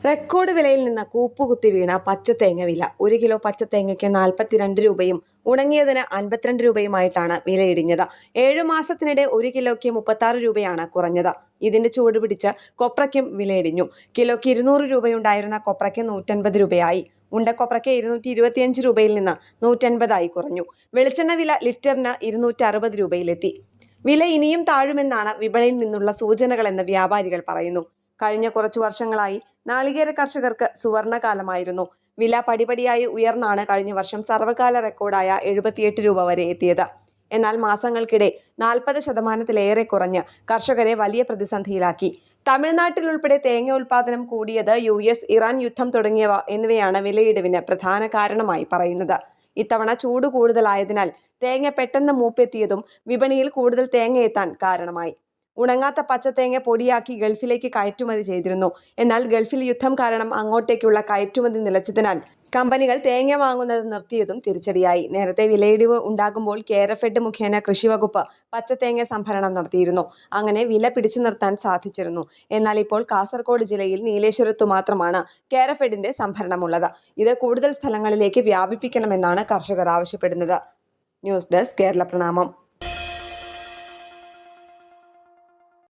Record വിലയിൽ നിന്ന് കൂപ്പുകുത്തി വീണ പച്ചത്തേങ്ങ വില. 1 കിലോ പച്ചത്തേങ്ങയ്ക്ക് 42 രൂപയും ഉണങ്ങിയതിന് 52 രൂപയുമായിട്ടാണ് വിലയിടിഞ്ഞത്. 7 മാസത്തിനിടെ 1 കിലോയ്ക്ക് 36 രൂപയാണ് കുറഞ്ഞത്. ഇതിന്റെ ചൂട് പിടിച്ച് കൊപ്രയ്ക്കും വിലയിടിഞ്ഞു. കിലോയ്ക്ക് 200 രൂപയുണ്ടായിരുന്ന കൊപ്രയ്ക്ക് 150 രൂപയായി. ഉണ്ടക്കൊപ്രയ്ക്ക് 225 രൂപയിൽ നിന്ന് 180 കുറഞ്ഞു. വെളിച്ചെണ്ണ വില ലിറ്ററിന് 260 രൂപയിലെത്തി. വില ഇനിയും താഴുമെന്നാണ് വിപണിയിൽ നിന്നുള്ള സൂചനകളെന്ന് വ്യാപാരികൾ പറയുന്നു. കഴിഞ്ഞ കുറച്ചു വർഷങ്ങളായി നാളികേര കർഷകർക്ക് സുവർണകാലമായിരുന്നു. വില പടിപടിയായി ഉയർന്നാണ് കഴിഞ്ഞ വർഷം സർവ്വകാല റെക്കോർഡായ 78 രൂപ വരെ എത്തിയത്. എന്നാൽ മാസങ്ങൾക്കിടെ 40% കുറഞ്ഞ് കർഷകരെ വലിയ പ്രതിസന്ധിയിലാക്കി. തമിഴ്നാട്ടിലുൾപ്പെടെ തേങ്ങ ഉൽപാദനം കൂടിയത്, US ഇറാൻ യുദ്ധം തുടങ്ങിയവ എന്നിവയാണ് വിലയിടിവിന് പ്രധാന കാരണമായി പറയുന്നത്. ഇത്തവണ ചൂട് കൂടുതലായതിനാൽ തേങ്ങ പെട്ടെന്ന് മൂപ്പെത്തിയതും വിപണിയിൽ കൂടുതൽ തേങ്ങ എത്താൻ കാരണമായി. ഉണങ്ങാത്ത പച്ചത്തേങ്ങ പൊടിയാക്കി ഗൾഫിലേക്ക് കയറ്റുമതി ചെയ്തിരുന്നു. എന്നാൽ ഗൾഫിൽ യുദ്ധം കാരണം അങ്ങോട്ടേക്കുള്ള കയറ്റുമതി നിലച്ചതിനാൽ കമ്പനികൾ തേങ്ങ വാങ്ങുന്നത് നിർത്തിയതും തിരിച്ചടിയായി. നേരത്തെ വിലയിടിവ് ഉണ്ടാകുമ്പോൾ കേരഫെഡ് മുഖേന കൃഷിവകുപ്പ് പച്ചത്തേങ്ങ സംഭരണം നടത്തിയിരുന്നു. അങ്ങനെ വില പിടിച്ചു നിർത്താൻ സാധിച്ചിരുന്നു. എന്നാൽ ഇപ്പോൾ കാസർഗോഡ് ജില്ലയിൽ നീലേശ്വരത്തു മാത്രമാണ് കേരഫെഡിന്റെ സംഭരണമുള്ളത്. ഇത് കൂടുതൽ സ്ഥലങ്ങളിലേക്ക് വ്യാപിപ്പിക്കണമെന്നാണ് കർഷകർ ആവശ്യപ്പെടുന്നത്. ന്യൂസ് ഡെസ്ക് കേരള പ്രണാമം.